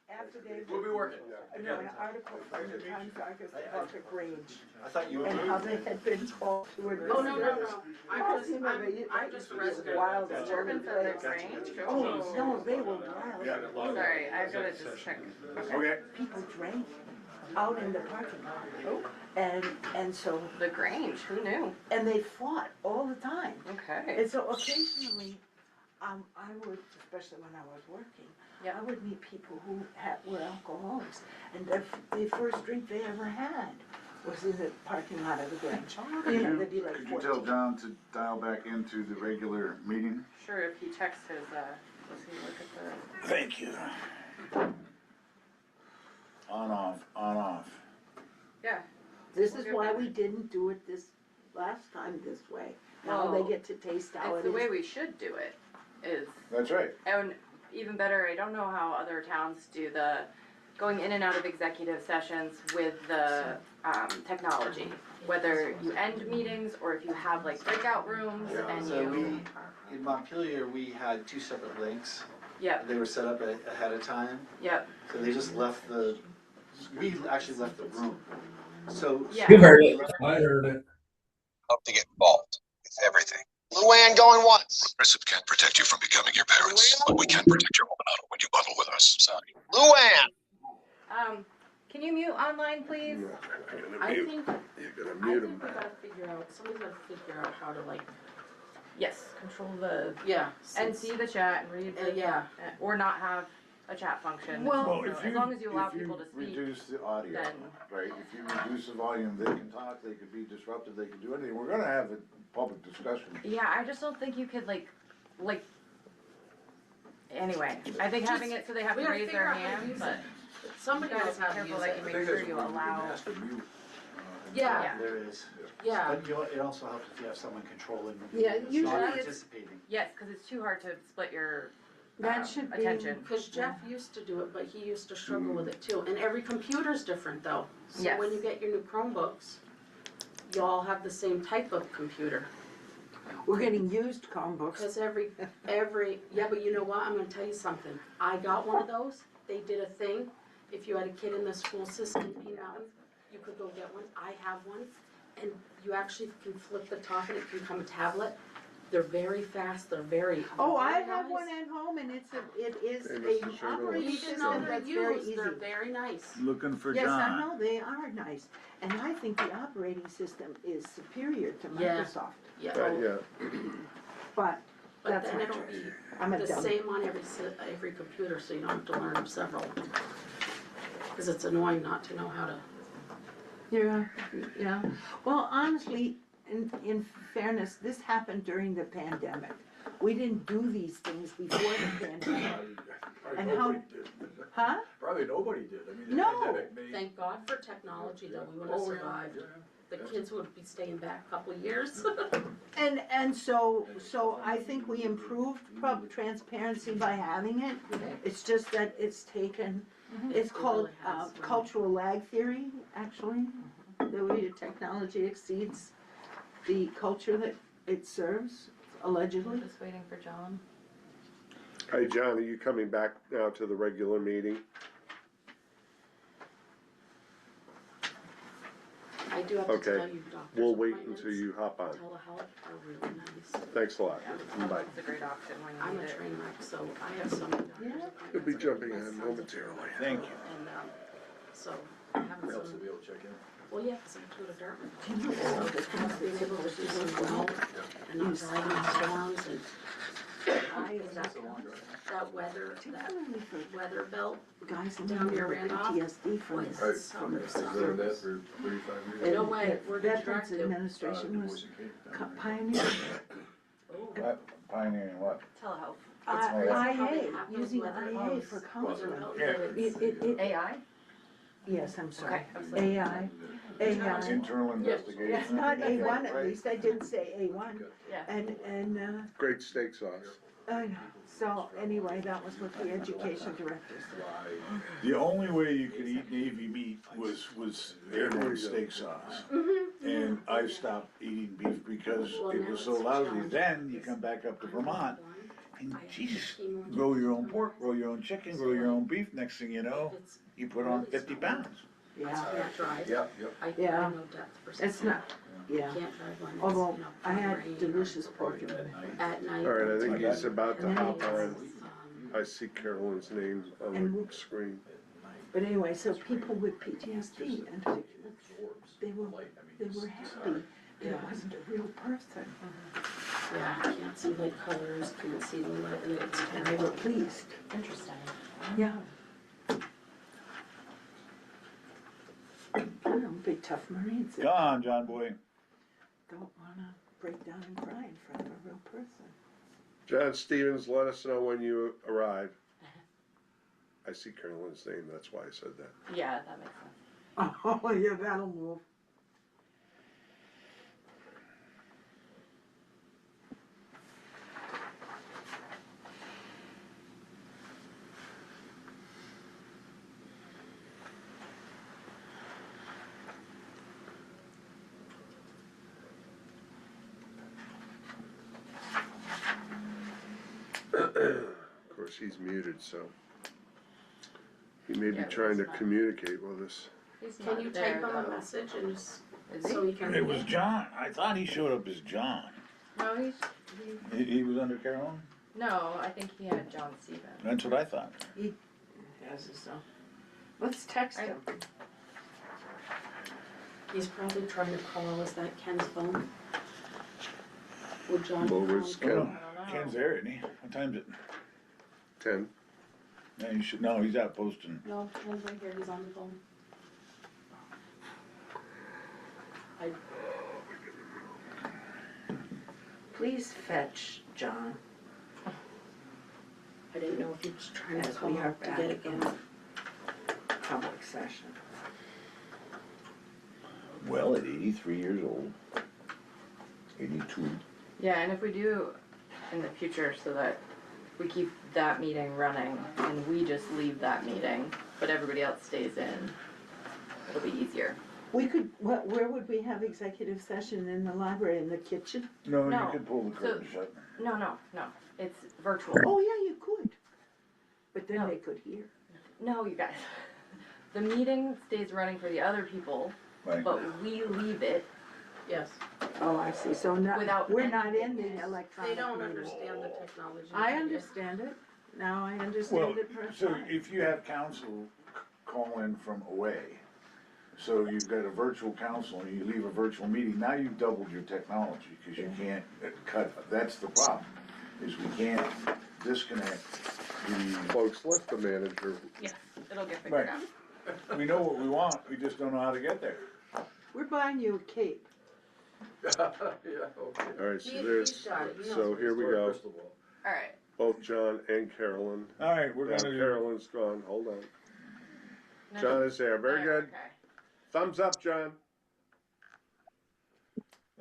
affidavit. We'll be working. No, an article from the Times-Argus about the Grange I thought you were. and how they had been told to it. Oh, no. I'm just resident. Wild Disturbance at the Grange? Oh, no, they were wild. Sorry, I've gotta just check. Okay. People drank out in the parking lot. Oh. And so, The Grange, who knew? and they fought all the time. Okay. And so occasionally, I would, especially when I was working, Yeah. I would meet people who were alcoholics, and the first drink they ever had was in the parking lot of the Grange. You know, they'd be like Could you tell 14. John to dial back into the regular meeting? Sure, if he checks his, let's see, look at the. Thank you. On, off. Yeah. This is why we didn't do it this last time this way. Now they Well, get to taste how It's it the way is. we should do it, is, That's right. and even better, I don't know how other towns do the going in and out of executive sessions with the, technology. Whether you end meetings or if you have like breakout rooms and So you. in Montpelier, we had 2 separate links. Yep, They were set up ahead of time, yep, so they just left we actually left the room. So. yeah. You heard it. I heard it. Up to get involved with everything. Luann going once. Progressive can't protect you from becoming your parents, but we can protect your woman when you bundle with us. Sorry. Luann! Can you mute online, please? I think You're gonna we gotta figure out, somebody's gotta figure out how to like, Yes, control the, yeah. and see the chat and read the, Yeah. or not have a chat function. Well, You know, as long as you allow people to If you speak, reduce the audio, then- right, if you reduce the volume, they can talk, they could be disruptive, they can do anything. We're gonna have a public discussion. yeah, I just don't think you could like, anyway, I think having it so they have We to gotta raise figure their out how to hand, use but it. Somebody you gotta knows be how to careful use that it. you make sure you allow, Yeah, Yeah. There is. yeah. But it also helps if you have someone controlling. Yeah, usually Not it's- participating. yes, cause it's too hard to split your, That should be- attention. Cause Jeff used to do it, but he used to struggle with it too, and every computer's different though. So Yes. when you get your new Chromebooks, you all have the same type of computer. We're getting used Chromebooks. Cause yeah, but you know what, I'm gonna tell you something, I got one of those, they did a thing, if you had a kid in the school system in Pine Mountain, you could go get one, I have one, and you actually can flip the top and it can become a tablet. They're very fast, they're very. Oh, I very have nice. one at home, and it is Hey, Mr. a Sherman. operating You didn't know system they're that's very used, easy. they're very nice. Looking for Yes, I John. know, they are nice, and I think the operating system is superior to Yeah. Microsoft, Yeah, Yeah. but but that's then not it'll true. be I'm a the dummy. same on every computer, so you don't have to learn several. Cause it's annoying not to know how to. Yeah. Well, honestly, in fairness, this happened during the pandemic. We didn't do these things before the pandemic. And how- Huh? Probably nobody did. I mean, the No. pandemic made. Thank God for technology though, we would have Oh, yeah, survived. yeah. The kids would be staying back a couple of years. And so I think we improved transparency by having it. It's just that it's taken, it's It called really has, yeah. cultural lag theory, actually. The way the technology exceeds the culture that it serves, allegedly. just waiting for John. Hey, John, are you coming back now to the regular meeting? I do have to Okay. tell you, doctor's We'll wait appointments, until you hop on. telehealth are really nice. Thanks a lot. Yeah, Bye. it's a great option when I'm you a need it. train wreck, so I have so many doctor's Yeah. appointments. You'll be jumping My in son's a momentarily. train wreck. Thank you. And, so, I haven't Else to seen, be able to check in. well, yeah, cause I have to go to Dartmouth. Do you know So, the just being council's able to do some supposed to remote and not driving in storms and I, that weather, that particularly for weather belt. guys in Down near with Randolph? PTSD from Was Right. so I've learned that for 35 years. No way, we're Veterans distracted. Administration was pioneer. Oh. Pioneering what? Telehealth. It's crazy how they IA, have those using weather IA belts. for counseling. It's- AI? Yes, I'm sorry. Okay, absolutely. AI. Internal investigation. It's not A1, Right. at least I didn't say A1. Yeah. And, Great steak sauce. I know. So anyway, that was what the education director said. The only way you could eat Navy meat was airborne steak sauce. And I stopped eating beef because it was so lousy. Then you come back up to Vermont And I have Jesus, chemo grow your own injections pork, grow your own chicken, grow your own beef, next thing you know, It's, you put on 50 pounds. I Yeah, can't drive. Yep, yep. I Yeah. have no depth perception. it's not, yeah. Can't drive when it's, Although, you know, I had rain or delicious pork in at night. All right, I think he's about to And then hop he on. goes, I see Carolyn's name on And the we- screen. But anyway, so people with PTSD, and they were happy that it wasn't a real person, Yeah, can't see light colors, can't see the light, and it's and kind they of were pleased. Interesting. Yeah. You know, big tough Marines that Come on, John boy. don't wanna break down and cry in front of a real person. John Stevens, let us know when you arrive. I see Carolyn's name, that's why I said that. Yeah, that makes sense. Oh, yeah, that'll move. Of course, he's muted, so he may be Yeah, but trying to it's not- communicate with us. He's Can not you there, type him a though. message and just, Is he? so he can It read was it? John. I thought he showed up as John. No, He was under Carolyn? no, I think he had John Stevens. That's what I thought. Yes, so. Let's text him. He's probably trying to call, is that Ken's phone? Would John? Well, where's call? Ken? I don't know. Ken's there, isn't he? What time's it? 10. Yeah, you should know. He's out posting. No, Ken's right here, he's on the phone. Please fetch John I didn't know if he was trying to as call we are up to back get it in going. public session. Well, at 83 years old. 82. Yeah, and if we do in the future so that we keep that meeting running and we just leave that meeting, but everybody else stays in, it'll be easier. We could, where would we have executive session? In the library, in the kitchen? No, No. you could pull the curtain shut. No, it's virtual. Oh, yeah, you could. But then No. they could hear. No, you guys. The meeting stays running for the other people, Right. but we leave it. Yes, Oh, I see, so not, Without we're not in ending the it. electronic they don't meeting. understand the technology. I understand it, now I Well, understand it so personally. if you have council call in from away, so you've got a virtual council and you leave a virtual meeting, now you've doubled your technology, because you can't cut, that's the problem, is we can't disconnect the, Folks, let the manager, Yes, it'll get figured Right. out. we know what we want, we just don't know how to get there. We're buying you a cape. all right, so He- there's, he's got it. He knows so what here we go. Alright. Both John and Carolyn. Alright, we're Now gonna do, Carolyn's gone, hold on. No, John is there, very there, good. Okay. Thumbs up, John.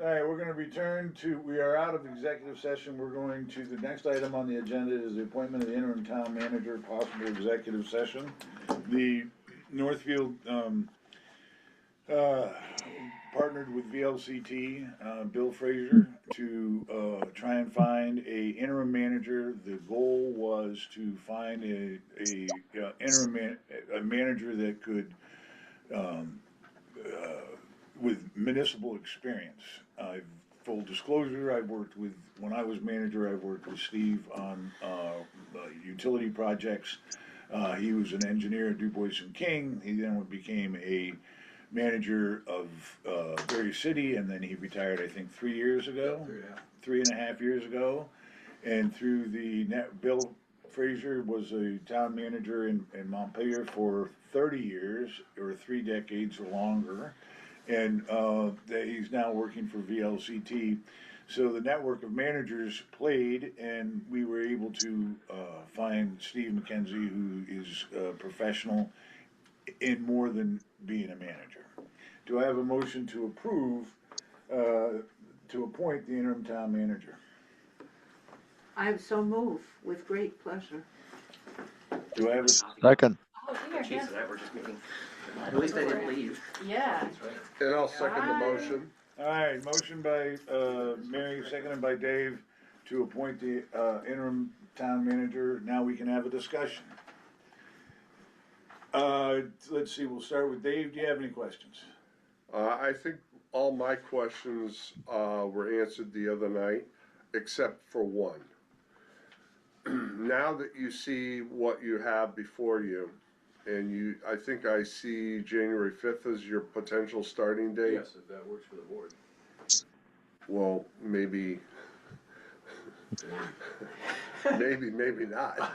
alright, we're gonna return to, we are out of executive session, we're going to, the next item on the agenda is the appointment of the interim town manager, possible executive session. The Northfield, partnered with VLCT, Bill Frazier, to try and find a interim manager. The goal was to find a manager that could, with municipal experience. Full disclosure, I've worked with, when I was manager, I've worked with Steve on utility projects. He was an engineer at Du Bois and King. He then became a manager of Berry City, and then he retired, I think, 3 years ago, 3.5 years ago. And through Bill Frazier was a town manager in Montpelier for 30 years, or 3 decades or longer. And he's now working for VLCT. So the network of managers played, and we were able to find Steve McKenzie, who is a professional in more than being a manager. Do I have a motion to approve, to appoint the interim town manager? I so move with great pleasure. Do I have a, Second. Oh, here, Jesus, yeah. we're just meeting. At least I didn't leave. Yeah. That's right. And I'll second the motion. all right, motion by Mary, seconded by Dave, to appoint the interim town manager, now we can have a discussion. Let's see, we'll start with Dave, do you have any questions? I think all my questions, were answered the other night, except for one. Now that you see what you have before you, and I think I see January 5th as your potential starting date. Yes, if that works for the board. Well, maybe, maybe not.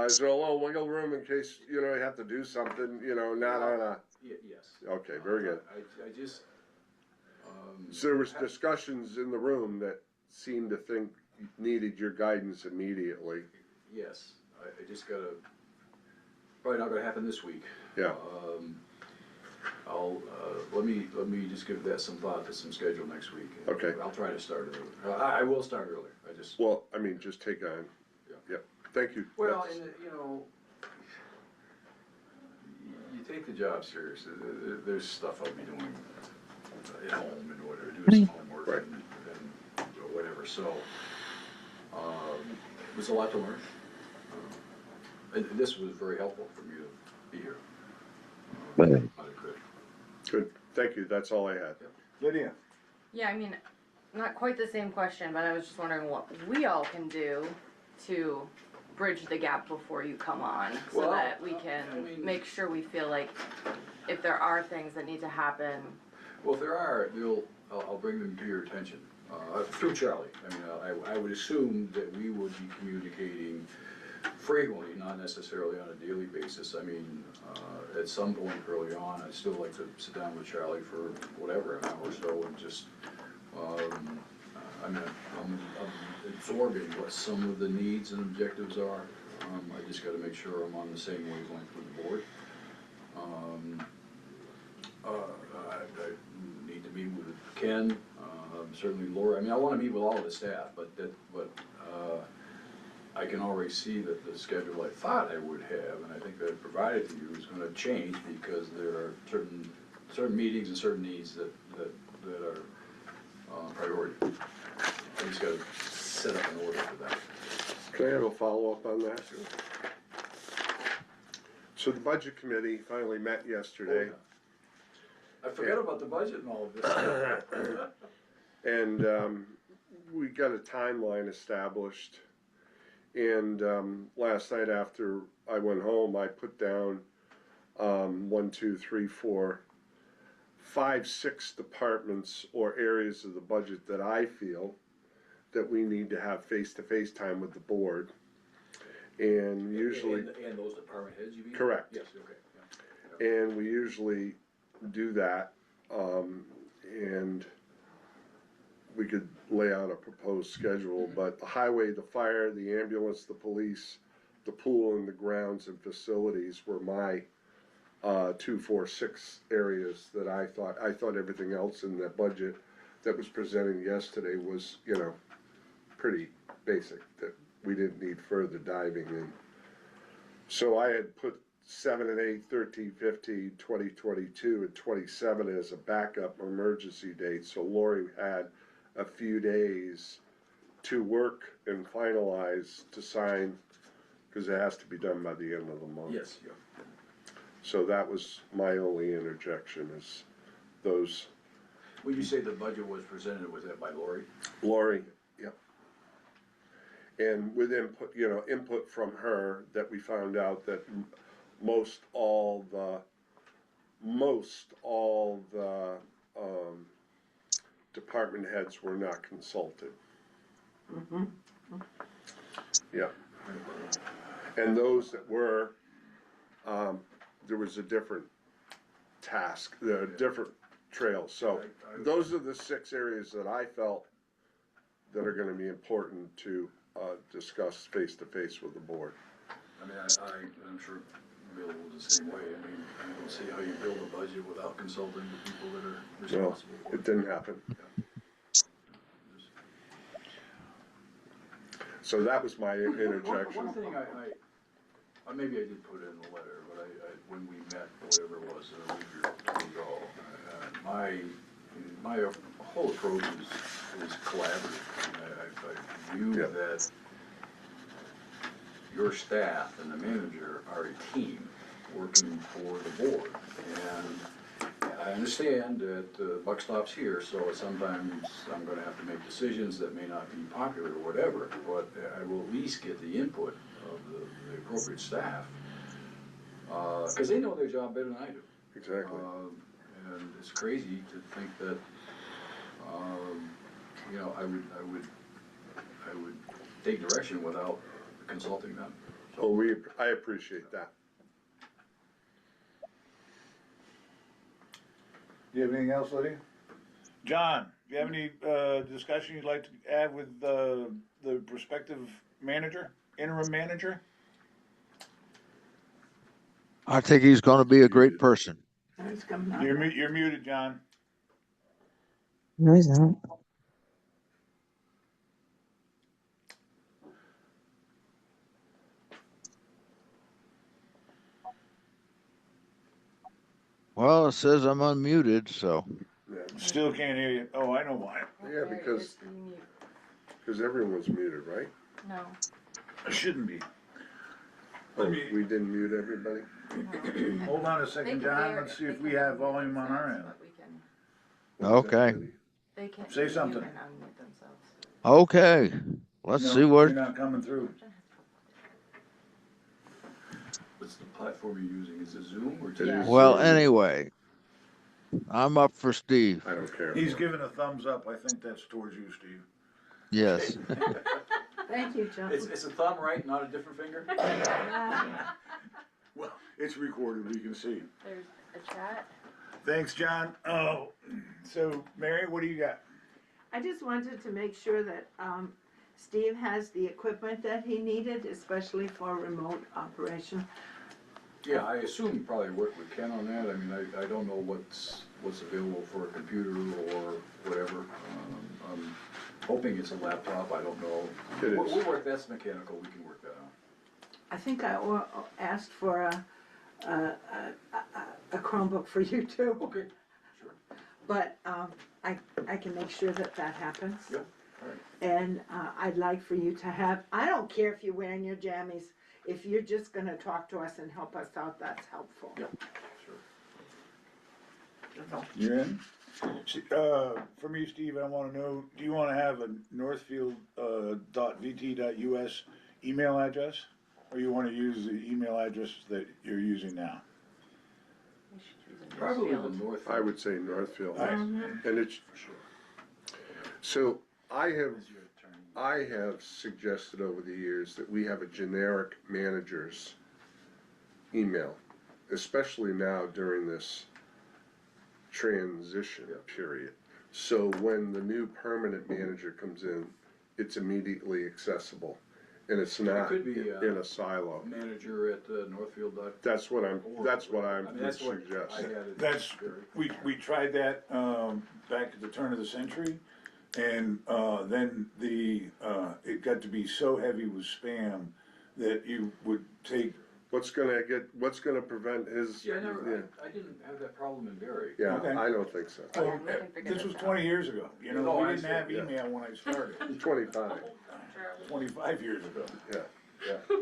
Is there a little wiggle room in case, you have to do something, not on a, Yes. okay, very good. I just, So there was discussions in the room that seemed to think needed your guidance immediately. yes, I just gotta, probably not gonna happen this week. Yeah. Let me just give that some thought to some schedule next week. Okay. I'll try to start early. I will start early, I just. Well, I mean, just take on. Yeah. Yep. Thank you. Well, That's- and, you take the job serious. There's stuff I'll be doing at home in order to do some homework Right. and whatever, so, there's a lot to learn. And this was very helpful for me to be here. Good. Thank you. That's all I had. Lydia? Yeah, I mean, not quite the same question, but I was just wondering what we all can do to bridge the gap before you come on, so Well, that we can I mean- make sure we feel like if there are things that need to happen. Well, if there are, I'll bring them to your attention, through Charlie. I mean, I would assume that we would be communicating frequently, not necessarily on a daily basis. I mean, at some point early on, I'd still like to sit down with Charlie for whatever, an hour or so, and just, I'm absorbing what some of the needs and objectives are. I just gotta make sure I'm on the same wavelength with the board. I need to meet with Ken, certainly Laura. I mean, I wanna meet with all of the staff, but I can already see that the schedule I thought I would have, and I think that I provided to you, is gonna change because there are certain meetings and certain needs that are priority. I just gotta set up an order for that. Can I have a follow-up on that? So the budget committee finally met yesterday. I forgot about the budget and all of this. And we got a timeline established. And last night after I went home, I put down 1, 2, 3, 4, 5, 6 departments or areas of the budget that I feel that we need to have face-to-face time with the board. And usually, And those department heads, you mean? Correct. Yes, okay, yeah. and we usually do that, and we could lay out a proposed schedule, but the highway, the fire, the ambulance, the police, the pool, and the grounds and facilities were my 2, 4, 6 areas that I thought everything else in that budget that was presented yesterday was, pretty basic, that we didn't need further diving in. So I had put 7 and 8, 13, 15, 20, 22, and 27 as a backup emergency date, so Lori had a few days to work and finalize to sign, because it has to be done by the end of the month. Yes, yeah. So that was my only interjection, is those. When you say the budget was presented, was that by Lori? Lori, yep. And with input from her, that we found out that most all the department heads were not consulted. Mm-hmm. Yeah. And those that were, there was a different task, a different trail. So those are the 6 areas that I felt that are gonna be important to discuss face-to-face with the board. I mean, I'm sure Bill was the same way. I mean, I don't see how you build a budget without consulting the people that are Well, responsible for it it. didn't happen. So that was my interjection. One thing maybe I did put it in the letter, but when we met, whatever it was, a week or 2 ago, my whole approach is collaborative. I I view Yeah. that your staff and the manager are a team working for the board. And I understand that the buck stops here, so sometimes I'm gonna have to make decisions that may not be popular or whatever, but I will at least get the input of the appropriate staff. Cause they know their job better than I do. Exactly. And it's crazy to think that, you know, I would take direction without consulting them. Oh, I appreciate that. Do you have anything else, Lydia? John, do you have any, discussion you'd like to add with, the prospective manager, interim manager? I think he's going to be a great person. It's coming up. You're muted, John. No, he's not. Well, it says I'm unmuted, so. Yeah, Still can't hear you. Oh, I know why. yeah, because everyone's muted, right? No. It shouldn't be. Oh, Let me- we didn't mute everybody? Hold on a second, John. Let's see if we have volume on our end. What was that, Okay. Lydia? They can. Say something. mute and unmute themselves. Okay, let's No, see what. You're not coming through. What's the platform you're using? Is it Zoom or It Teams? is. Well, anyway, I'm up for Steve. I don't care. He's giving a thumbs up. I think that's towards you, Steve. Yes. Thank you, John. It's a thumb, right? Not a different finger? Well, it's recorded. We can see. There's a chat. Thanks, John. Oh, so Mary, what do you got? I just wanted to make sure that, Steve has the equipment that he needed, especially for remote operation. Yeah, I assume you probably work with Ken on that. I mean, I don't know what's available for a computer or whatever. I'm hoping it's a laptop. I don't know. It is. We'll work, that's mechanical. We can work that out. I think I asked for a Chromebook for you too. Okay, sure. But, I can make sure that happens. Yeah, all right. And, I'd like for you to have, I don't care if you're wearing your jammies, if you're just gonna talk to us and help us out, that's helpful. Yeah, sure. That's all. You're in? For me, Steve, I want to know, do you want to have a Northfield, .vt.us email address? Or you want to use the email address that you're using now? We should use a Probably the Northfield. North. I would say Northfield. Nice. And it's, For sure. so I have, As your attorney. I have suggested over the years that we have a generic manager's email, especially now during this transition period. So when the new permanent manager comes in, it's immediately accessible and it's not could be, in a silo. Manager at Northfield. That's what I mean, would that's what I suggest. had it. That's, we tried that, back at the turn of the century. And, then it got to be so heavy with spam that you would take. What's gonna prevent his? Yeah, I didn't have that problem in Barry. Yeah, Okay. I don't think so. Yeah, we can figure This was this out. 20 years ago, you know, No, we I didn't have understand, email when I started, 25, 25 years ago. yeah, Yeah,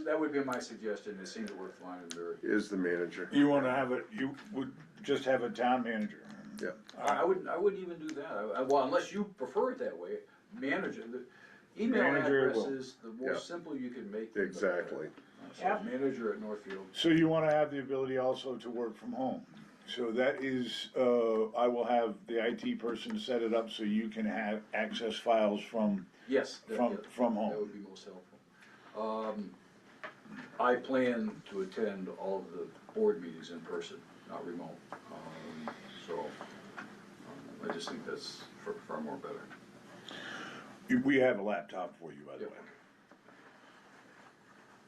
that would be my suggestion. It seemed to work fine in Barry. is the manager. You wanna have you would just have a town manager. Yeah. I wouldn't even do that. Well, unless you prefer it that way. Manager, the email Manager address will- is the more Yeah. simple you can make them, the better. Exactly. So manager at Northfield. So you wanna have the ability also to work from home. So that is, I will have the IT person set it up so you can have access files from Yes. from That home. would be most helpful. I plan to attend all of the board meetings in person, not remote. I just think that's far more better. We have a laptop for you, by the Yep. way.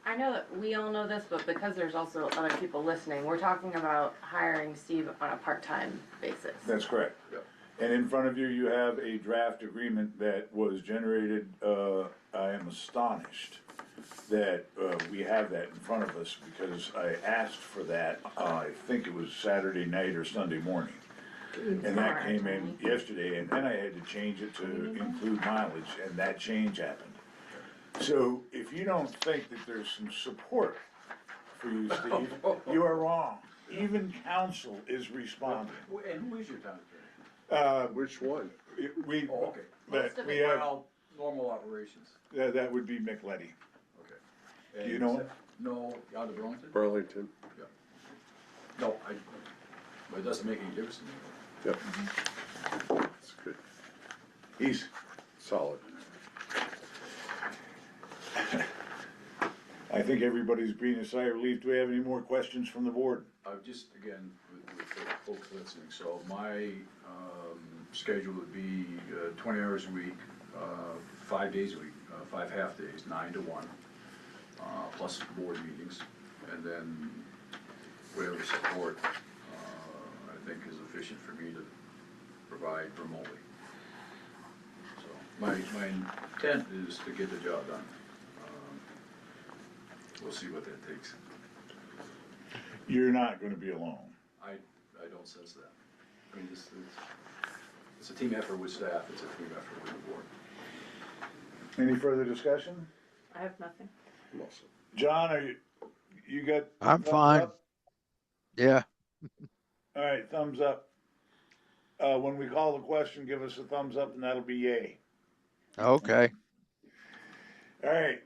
I know that we all know this, but because there's also other people listening, we're talking about hiring Steve on a part-time basis. That's correct. Yep. And in front of you, you have a draft agreement that was generated. I am astonished that we have that in front of us because I asked for that, I think it was Saturday night or Sunday morning. And that came in yesterday, and then I had to change it to include mileage, and that change happened. So if you don't think that there's some support for you, Steve, you are wrong. Even council is responding. And who is your town attorney? Which one? We, Oh, okay. that, we have, Well, normal operations. that would be McLetty. Okay. Do And you know him? No, out of Burlington? Burlington. No, but it doesn't make any difference to me. Yep. That's good. He's Solid. I think everybody's breathing a sigh of relief. Do we have any more questions from the board? Just, again, with the folks listening, so my, schedule would be, 20 hours a week, 5 days a week, 5 half days, 9 to 1, plus board meetings, and then whatever support, I think is efficient for me to provide remotely. So, my intent is to get the job done. We'll see what that takes. You're not gonna be alone. I don't sense that. I mean, it's a team effort with staff, it's a team effort with the board. Any further discussion? I have nothing. Awesome. John, you got? I'm thumbs fine. up? Yeah. All right, thumbs up. When we call the question, give us a thumbs up and that'll be yay. Okay. All right,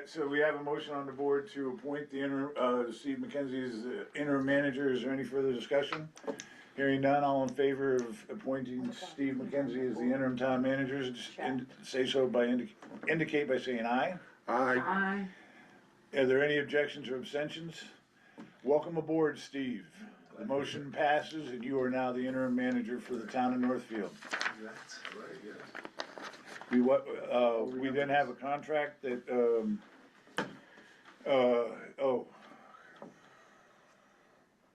so we have a motion on the board to appoint the Steve McKenzie as the interim manager. Is there any further discussion? Hearing none, all in favor of appointing Steve McKenzie as the interim town manager, just say so by indicate by saying aye. Aye. Aye. Are there any objections or abstentions? Welcome aboard, Steve. The motion passes and you are now the interim manager for the town of Northfield. That's right, yes. We then have a contract that,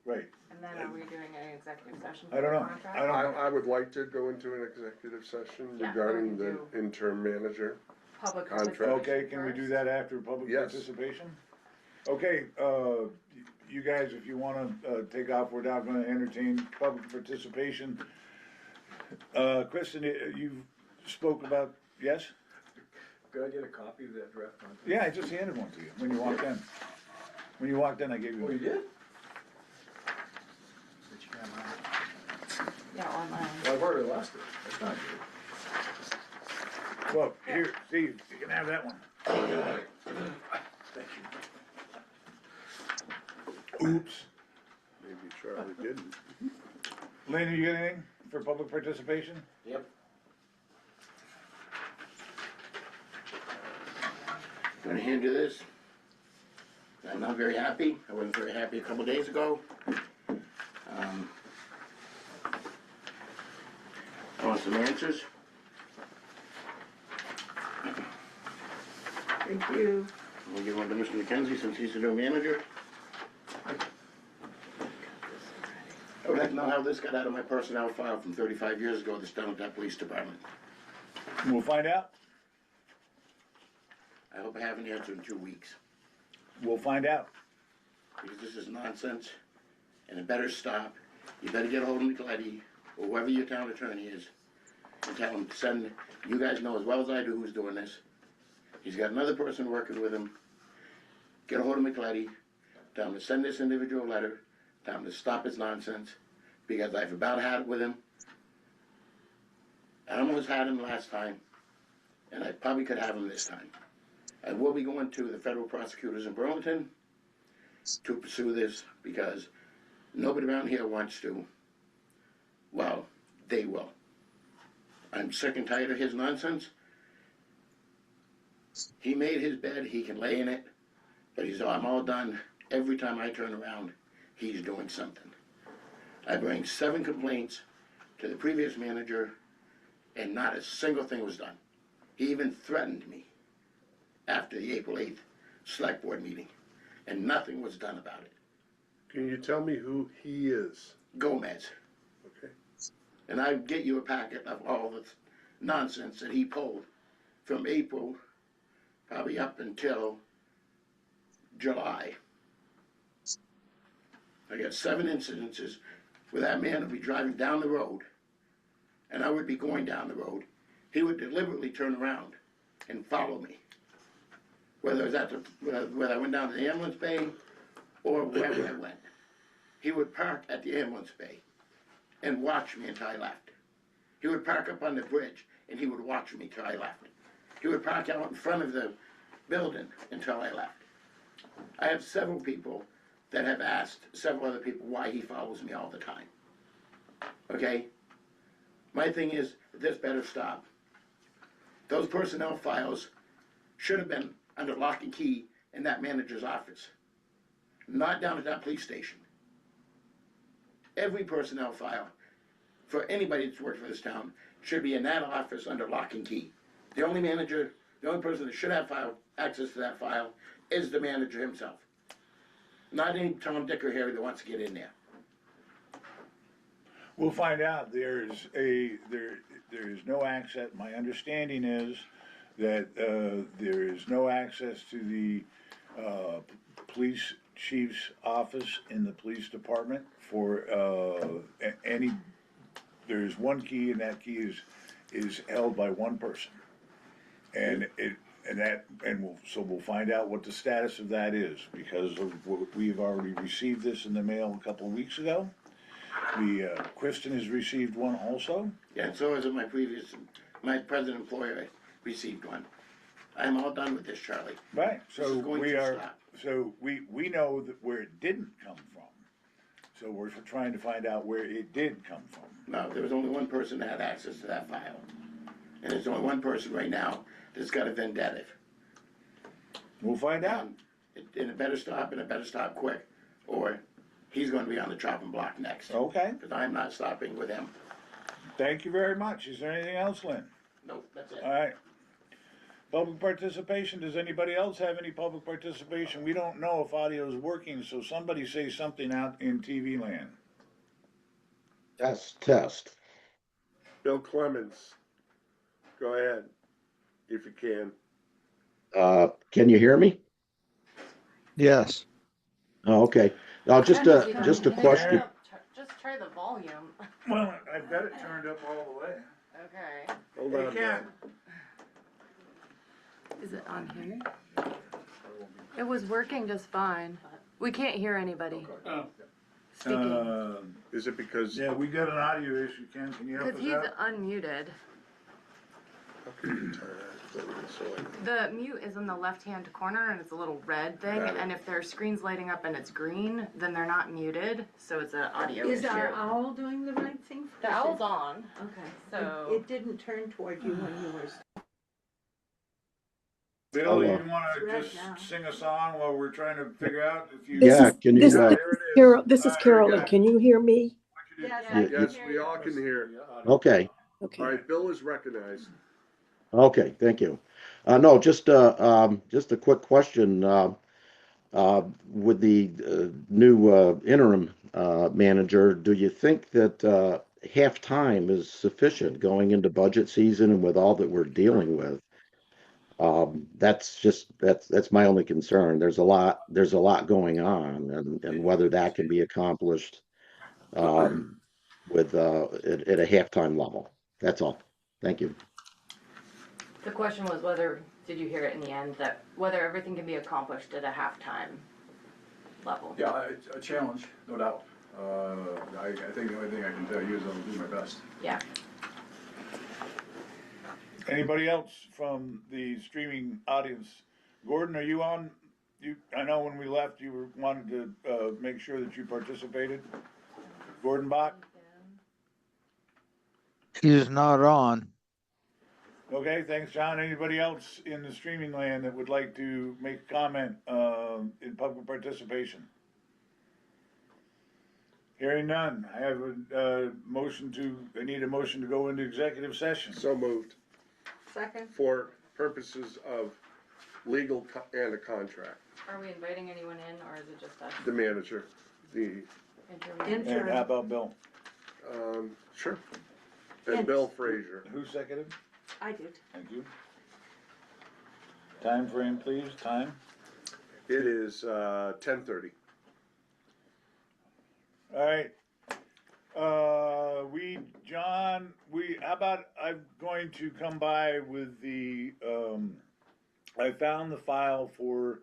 right. And then are we doing an executive session I for don't the know. contract? I don't know. I would like to go into an executive session Yeah, regarding we the can interim manager. Public Contract. participation Okay, can we do first? that after public Yes. participation? Okay, you guys, if you wanna, take off, we're now gonna entertain public participation. Kristen, you spoke about, yes? Could I get a copy of that draft contract? Yeah, I just handed one to you when you walked in. When you walked in, I gave you Oh, one. you did? Did you have mine? Yeah, online. Well, I've already lost it, that's not good. Well, here, Steve, you can have that one. Thank you. Oops. Maybe Charlie didn't. Lynn, you got anything for public participation? Yep. Gonna hand you this. I'm not very happy. I wasn't very happy a couple days ago. I want some answers. Thank you. We'll give one to Mr. McKenzie since he's the new manager. I would like to know how this got out of my personnel file from 35 years ago that's done with that police department. We'll find out. I hope I have an answer in 2 weeks. We'll find out. Because this is nonsense, and it better stop. You better get a hold of McLetty, or whoever your town attorney is, and tell him to send, you guys know as well as I do who's doing this. He's got another person working with him. Get a hold of McLetty, tell him to send this individual a letter, tell him to stop his nonsense, because I've about had it with him. I almost had him last time, and I probably could have him this time. I will be going to the federal prosecutors in Burlington to pursue this because nobody around here wants to. Well, they will. I'm sick and tired of his nonsense. He made his bed, he can lay in it, but he's, I'm all done. Every time I turn around, he's doing something. I bring 7 complaints to the previous manager, and not a single thing was done. He even threatened me after the April 8th select board meeting, and nothing was done about it. Can you tell me who he is? Gomez. Okay. And I get you a packet of all the nonsense that he pulled from April, probably up until July. I got 7 incidences where that man would be driving down the road, and I would be going down the road, he would deliberately turn around and follow me. Whether it was whether I went down to the ambulance bay or wherever I went. He would park at the ambulance bay and watch me until I left. He would park up on the bridge and he would watch me till I left. He would park out in front of the building until I left. I have several people that have asked several other people why he follows me all the time. Okay? My thing is, this better stop. Those personnel files should have been under lock and key in that manager's office, not down at that police station. Every personnel file for anybody that's worked for this town should be in that office under lock and key. The only manager, the only person that should have access to that file is the manager himself. Not any Tom, Dick, or Harry that wants to get in there. We'll find out. There is no access. My understanding is that there is no access to the police chief's office in the police department for any. There's one key, and that key is held by one person, and we'll find out what the status of that is, because we've already received this in the mail a couple of weeks ago. Kristen has received one also. Yeah, and so has my present employer received one. I'm all done with this, Charlie. Right, This is going to stop. so we know that where it didn't come from. So we're trying to find out where it did come from. No, there was only one person that had access to that file. And there's only one person right now that's got a vendetta. We'll find out. And it better stop, and it better stop quick, or he's gonna be on the chopping block next. Okay, Because I'm not stopping with him. thank you very much. Is there anything else, Lynn? Nope, that's it. All right. Public participation, does anybody else have any public participation? We don't know if audio is working, so somebody say something out in TV land. Test. Bill Clements, go ahead, if you can. Can you hear me? Yes. Oh, okay. Now, just a question. Just try the volume. Well, I've got it turned up all the way. Okay. Hold on. Ken. Is it on here? It was working just fine. We can't hear anybody speaking. Is it because? Yeah, we got an audio issue, Ken. Can you help Because us he's out? unmuted. How can you turn that so The mute is in the left-hand corner and it's a little red thing. Got it. And if their screen's lighting up and it's green, then they're not muted. So it's an audio Is issue. our owl doing the right thing? The owl's on. Okay. So- It didn't turn toward you when you were. Bill, you Oh, want to Right just now. sing a song while we're trying to figure out if you? Yeah, can you, This, There this, it is. Carol, this is All right, Carolyn. okay. Can you hear me? Yes, Yeah. Yes, we all can hear. okay. Okay. All right, Bill is recognized. Okay, thank you. No, just a quick question. With the new interim manager, do you think that half-time is sufficient going into budget season and with all that we're dealing with? That's my only concern. There's a lot going on, and whether that can be accomplished with at a halftime level. That's all. Thank you. The question was whether, did you hear it in the end, that whether everything can be accomplished at a halftime level? Yeah, it's a challenge, no doubt. I think the only thing I can tell you is I'll do my best. Yeah. Anybody else from the streaming audience? Gordon, are you on? I know when we left, you wanted to make sure that you participated. Gordon Bach? He's not on. Okay, thanks, John. Anybody else in the streaming land that would like to make a comment in public participation? Hearing none, I have a I need a motion to go into executive session. So moved. Second. For purposes of legal and a contract. Are we inviting anyone in, or is it just us? The manager, the, Interim. And how about Bill? sure. And Yes. Bill Frazier. Who seconded? I did. Thank you. Time frame, please, time. It is 10:30. All right. John, how about I'm going to come by with the, I found the file for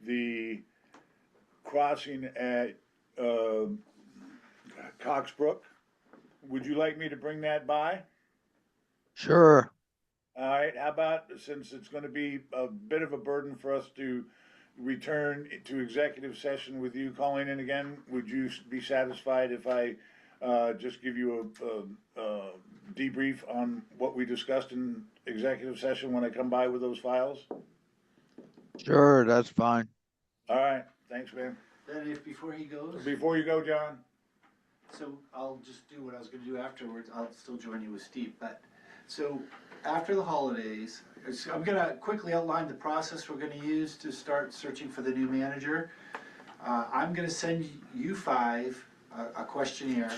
the crossing at, Coxbrook. Would you like me to bring that by? Sure. All right, how about, since it's gonna be a bit of a burden for us to return to executive session with you calling in again, would you be satisfied if I, just give you a debrief on what we discussed in executive session when I come by with those files? Sure, that's fine. All right, thanks, man. Then if, before he goes, Before you go, John, so I'll just do what I was gonna do afterwards, I'll still join you with Steve, but, so, after the holidays, I'm gonna quickly outline the process we're gonna use to start searching for the new manager. I'm gonna send you five a questionnaire,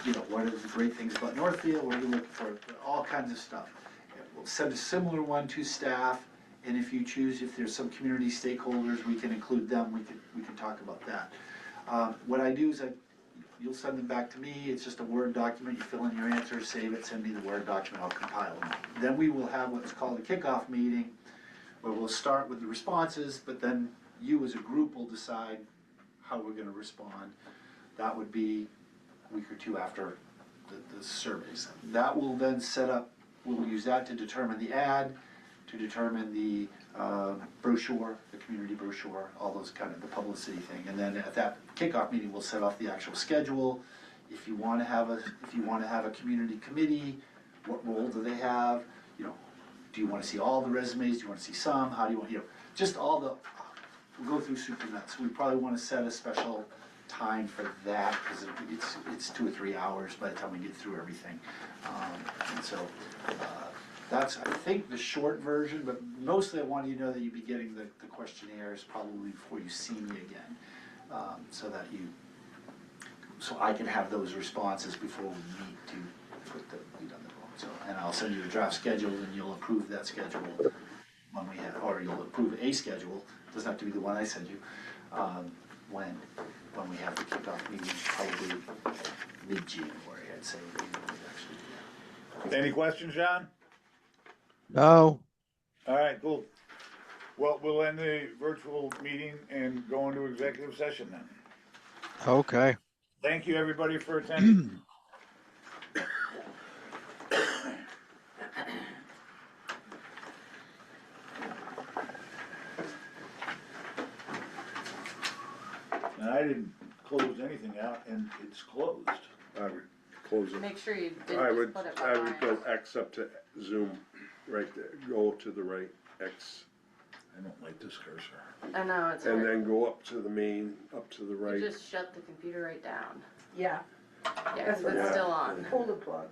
you know, what are the great things about Northfield, what are you looking for, all kinds of stuff. We'll send a similar one to staff, and if you choose, if there's some community stakeholders, we can include them, we can talk about that. What I do is you'll send them back to me, it's just a Word document, you fill in your answers, save it, send me the Word document, I'll compile them. Then we will have what's called a kickoff meeting, where we'll start with the responses, but then you as a group will decide how we're gonna respond. That would be a week or two after the surveys. That will then set up, we'll use that to determine the ad, to determine the brochure, the community brochure, all those kind of, the publicity thing. And then at that kickoff meeting, we'll set off the actual schedule. If you wanna have a community committee, what role do they have? You know, do you wanna see all the resumes? Do you wanna see some? How do you want, you know, just all the, we'll go through soup to nuts. We probably wanna set a special time for that, because it's 2 or 3 hours by the time we get through everything. And so, that's, I think, the short version, but mostly I want you to know that you'd be getting the questionnaires probably before you see me again, so that so I can have those responses before we meet to put the lead on the vote. So, and I'll send you the draft schedule, and you'll approve that schedule when we have, or you'll approve a schedule, doesn't have to be the one I send you, when we have the kickoff meeting, probably mid-January, I'd say, we would actually do that. any questions, John? No. All right, cool. Well, we'll end the virtual meeting and go into executive session then. Okay. Thank you, everybody, for attending. And I didn't close anything out, and it's closed. I would close it. Make sure you I didn't would, just put it I would behind. go X up to Zoom, right there, go to the right, X, I don't like this cursor. I know, it's and hard. then go up to the main, up to the You right. just shut the computer right down. Yeah, Yeah, That's 'cause it's what- still on. pull the plug.